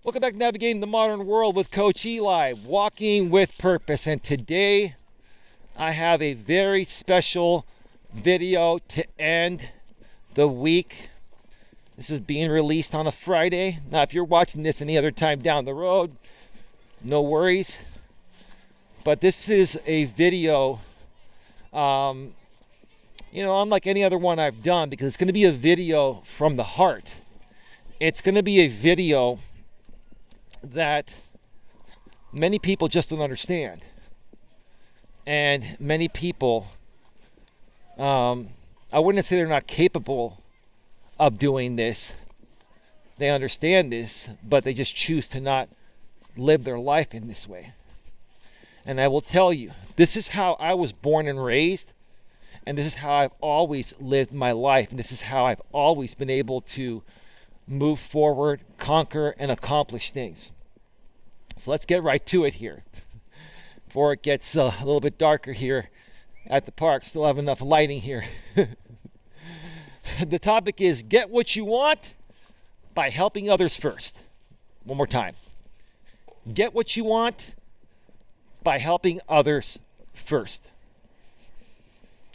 Welcome back to Navigating the Modern World with Coach Eli, walking with purpose. And today I have a very special video to end the week. This is being released on a Friday. Now, if you're watching this any other time down the road, no worries. But this is a video, unlike any other one I've done, because it's going to be a video from the heart. It's going to be a video that many people just don't understand. And many people, I wouldn't say they're not capable of doing this. They understand this, but they just choose to not live their life in this way. And I will tell you, this is how I was born and raised, and this is how I've always lived my life, and this is how I've always been able to move forward, conquer, and accomplish things. So let's get right to it here before it gets a little bit darker here at the park. Still have enough lighting here. The topic is get what you want by helping others first. One more time. Get what you want by helping others first.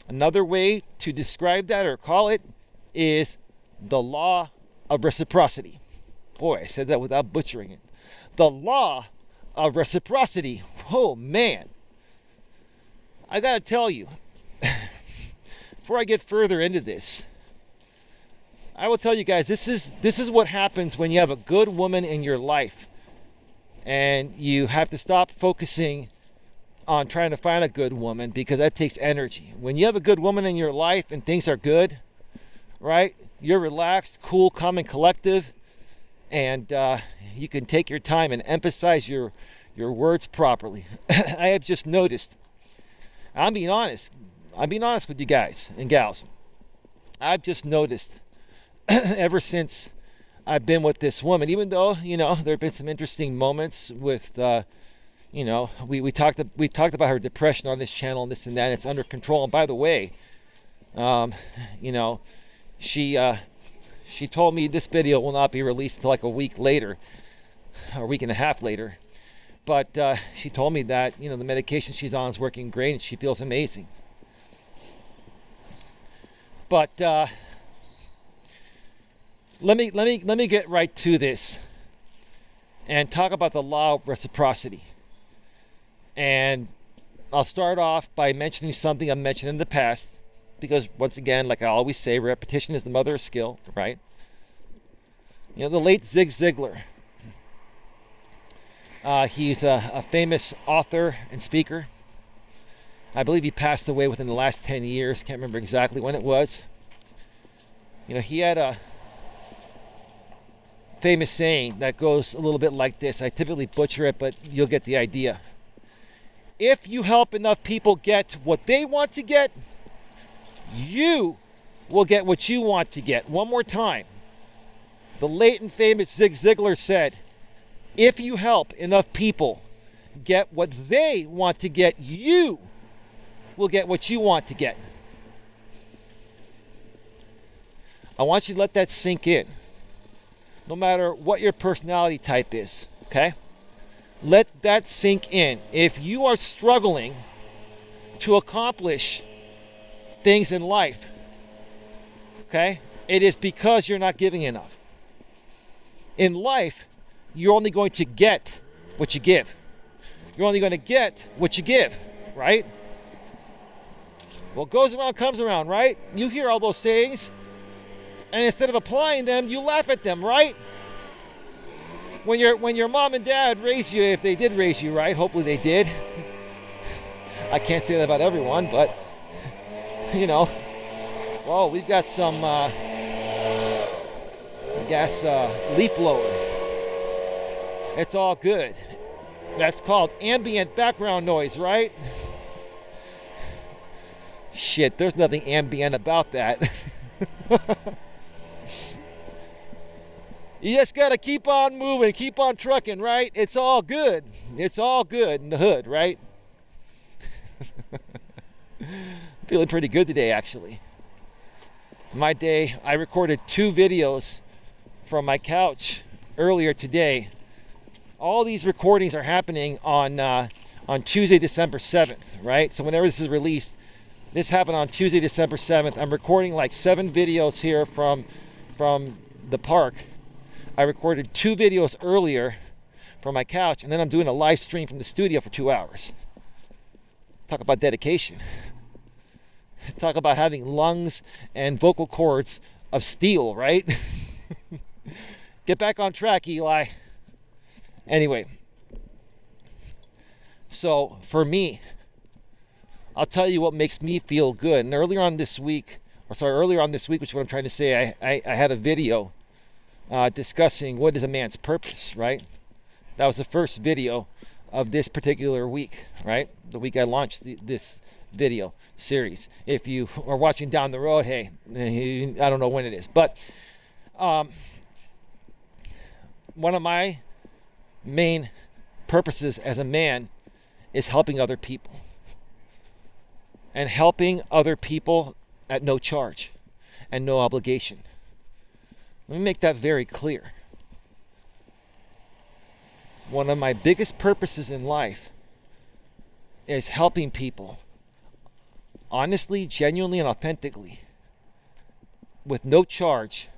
Another way to describe that or call it is the law of reciprocity. Boy, I said that without butchering it. The law of reciprocity. Oh, man. I got to tell you, before I get further into this, I will tell you guys, this is what happens when you have a good woman in your life and you have to stop focusing on trying to find a good woman, because that takes energy. When you have a good woman in your life and things are good, right? You're relaxed, cool, calm, and collective, and you can take your time and emphasize your words properly. I have just noticed, I'm being honest with you guys and gals. I've just noticed ever since I've been with this woman, even though, there have been some interesting moments with, we talked about her depression on this channel and this and that, and it's under control. And by the way, she told me this video will not be released until like a week later, or a week and a half later. But she told me that, the medication she's on is working great and she feels amazing. But let me get right to this and talk about the law of reciprocity. And I'll start off by mentioning something I've mentioned in the past, because once again, like I always say, repetition is the mother of skill, right? The late Zig Ziglar. He's a famous author and speaker. I believe he passed away within the last 10 years. Can't remember exactly when it was. He had a famous saying that goes a little bit like this. I typically butcher it, but you'll get the idea. If you help enough people get what they want to get, you will get what you want to get. One more time. The late and famous Zig Ziglar said, if you help enough people get what they want to get, you will get what you want to get. I want you to let that sink in. No matter what your personality type is, okay? Let that sink in. If you are struggling to accomplish things in life, okay, it is because you're not giving enough. In life, you're only going to get what you give. You're only going to get what you give, right? What goes around comes around, right? You hear all those sayings, and instead of applying them, you laugh at them, right? When your mom and dad raised you, if they did raise you right, hopefully they did. I can't say that about everyone, but well, we've got some gas leaf blower. It's all good. That's called ambient background noise, right? Shit, there's nothing ambient about that. You just gotta keep on moving, keep on trucking, right? It's all good. It's all good in the hood, right? Feeling pretty good today, actually. My day, I recorded 2 videos from my couch earlier today all these recordings are happening on Tuesday, December 7th, right? So whenever this is released, this happened on Tuesday, December 7th. I'm recording like 7 videos here from the park. I recorded 2 videos earlier from my couch, and then I'm doing a live stream from the studio for 2 hours. Talk about dedication. Talk about having lungs and vocal cords of steel, right? Get back on track, Eli. Anyway, so for me, I'll tell you what makes me feel good. And earlier on this week, which is what I'm trying to say, I had a video discussing what is a man's purpose, right? That was the first video of this particular week, right? The week I launched this video series. If you are watching down the road, hey, I don't know when it is, but one of my main purposes as a man is helping other people, and helping other people at no charge and no obligation. Let me make that very clear. One of my biggest purposes in life is helping people honestly, genuinely, and authentically, with no charge,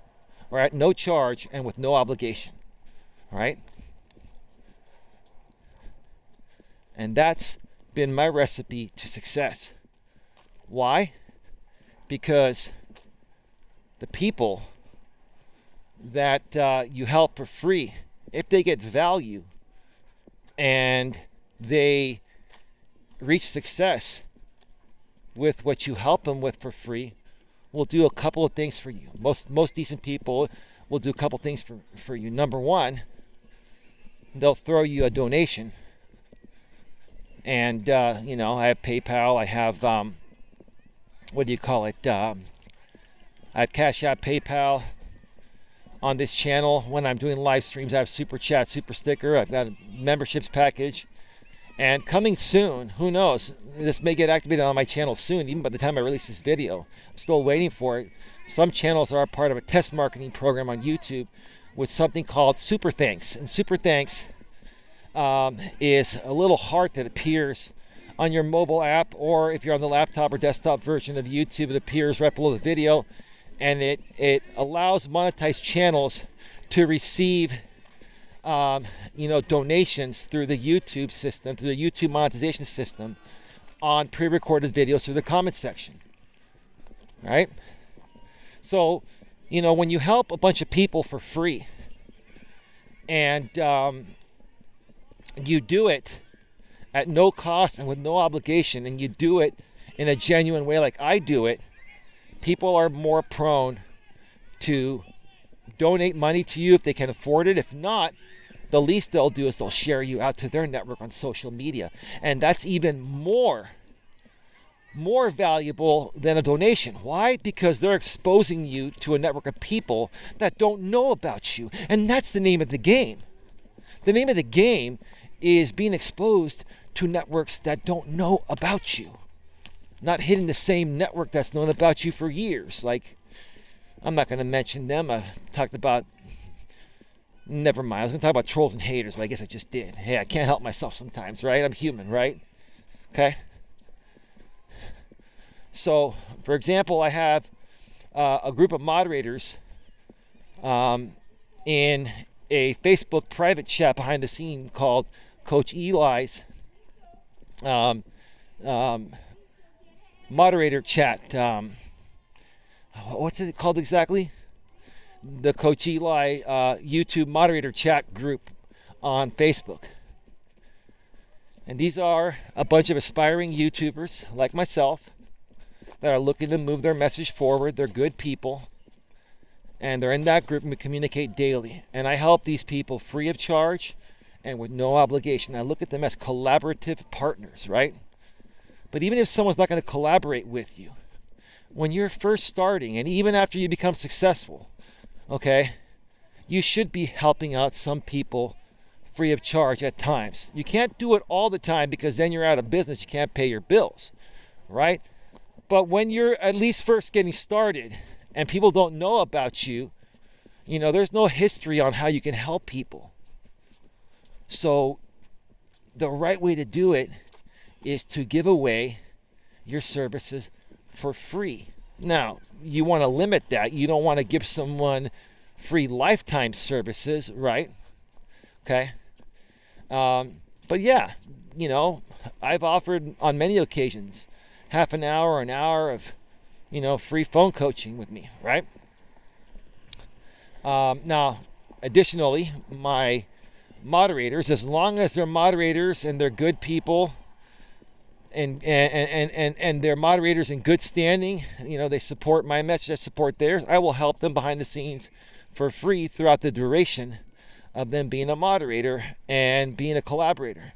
or at no charge and with no obligation, right? And that's been my recipe to success. Why? Because the people that you help for free, if they get value and they reach success with what you help them with for free, will do a couple of things for you. Most decent people will do a couple of things for you. Number one, they'll throw you a donation. And, I have PayPal, I have, I have Cash App, PayPal. On this channel, when I'm doing live streams, I have Super Chat, Super Sticker. I've got a memberships package. And coming soon, who knows, this may get activated on my channel soon, even by the time I release this video. I'm still waiting for it. Some channels are a part of a test marketing program on YouTube with something called Super Thanks. And Super Thanks is a little heart that appears on your mobile app, or if you're on the laptop or desktop version of YouTube, it appears right below the video. And it allows monetized channels to receive donations through the YouTube system, through the YouTube monetization system, on pre-recorded videos through the comment section, right? So, when you help a bunch of people for free, and you do it at no cost and with no obligation, and you do it in a genuine way like I do it, people are more prone to donate money to you if they can afford it. If not, the least they'll do is they'll share you out to their network on social media. And that's even more valuable than a donation. Why? Because they're exposing you to a network of people that don't know about you. And that's the name of the game. The name of the game is being exposed to networks that don't know about you. Not hitting the same network that's known about you for years. Like, I'm not going to mention them. I've talked about, never mind. I was going to talk about trolls and haters, but I guess I just did. Hey, I can't help myself sometimes, right? I'm human, right? Okay? So, for example, I have a group of moderators in a Facebook private chat behind the scene called Coach Eli's moderator chat. What's it called exactly? The Coach Eli YouTube moderator chat group on Facebook. And these are a bunch of aspiring YouTubers like myself that are looking to move their message forward. They're good people. And they're in that group, and we communicate daily. And I help these people free of charge and with no obligation. I look at them as collaborative partners, right? But even if someone's not going to collaborate with you, when you're first starting, and even after you become successful, okay, you should be helping out some people free of charge at times. You can't do it all the time, because then you're out of business. You can't pay your bills, right? But when you're at least first getting started and people don't know about you, there's no history on how you can help people. So the right way to do it is to give away your services for free. Now, you want to limit that. You don't want to give someone free lifetime services, right? Okay. But yeah, I've offered on many occasions half an hour or an hour of, free phone coaching with me, right? Now, additionally, my moderators, as long as they're moderators and they're good people, and they're moderators in good standing, they support my message, I support theirs, I will help them behind the scenes for free throughout the duration of them being a moderator and being a collaborator.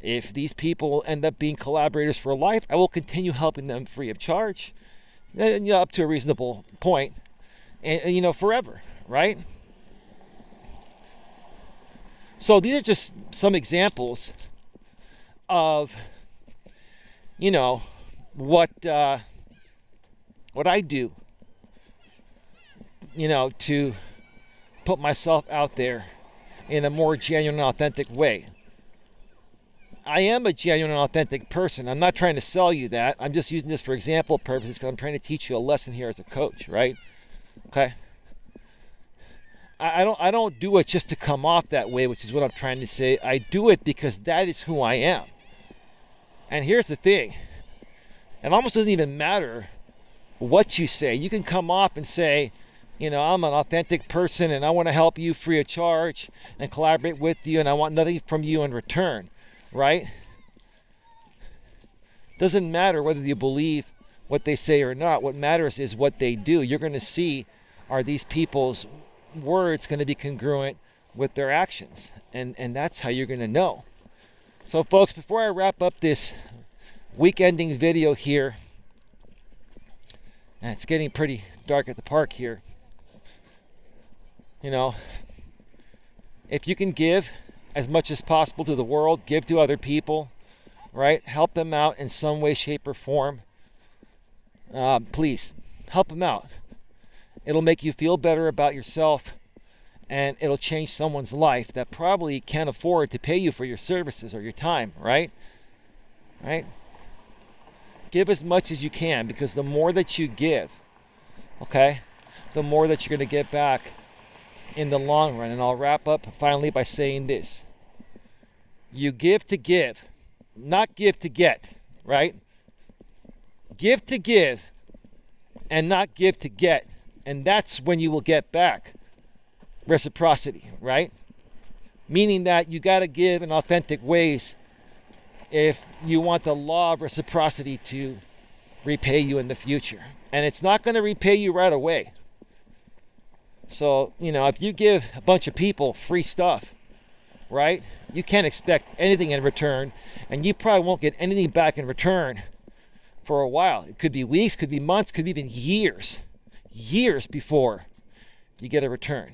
If these people end up being collaborators for life, I will continue helping them free of charge, up to a reasonable point, and forever, right? So these are just some examples of what I do, to put myself out there in a more genuine and authentic way. I am a genuine and authentic person. I'm not trying to sell you that. I'm just using this for example purposes because I'm trying to teach you a lesson here as a coach, right? Okay. I don't do it just to come off that way, which is what I'm trying to say. I do it because that is who I am. And here's the thing. It almost doesn't even matter what you say. You can come off and say, I'm an authentic person and I want to help you free of charge and collaborate with you and I want nothing from you in return, right? Doesn't matter whether you believe what they say or not. What matters is what they do. You're going to see, are these people's words going to be congruent with their actions? And that's how you're going to know. So folks, before I wrap up this week-ending video here, and it's getting pretty dark at the park here, if you can give as much as possible to the world, give to other people, right? Help them out in some way, shape, or form. Please, help them out. It'll make you feel better about yourself, and it'll change someone's life that probably can't afford to pay you for your services or your time, right? Right? Give as much as you can, because the more that you give, okay, the more that you're going to get back in the long run. And I'll wrap up finally by saying this. You give to give, not give to get, right? Give to give and not give to get. And that's when you will get back reciprocity, right? Meaning that you got to give in authentic ways if you want the law of reciprocity to repay you in the future. And it's not going to repay you right away. So, if you give a bunch of people free stuff, right, you can't expect anything in return, and you probably won't get anything back in return for a while. It could be weeks, could be months, could be even years before you get a return.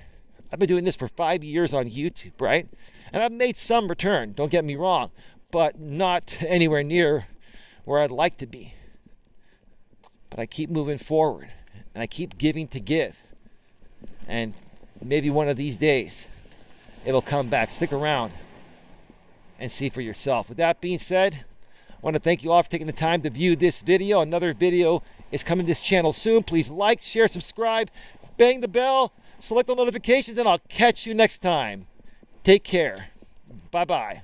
I've been doing this for 5 years on YouTube, right? And I've made some return, don't get me wrong, but not anywhere near where I'd like to be. But I keep moving forward, and I keep giving to give. And maybe one of these days, it'll come back. Stick around and see for yourself. With that being said, I want to thank you all for taking the time to view this video. Another video is coming to this channel soon. Please like, share, subscribe, bang the bell, select the notifications, and I'll catch you next time. Take care. Bye-bye.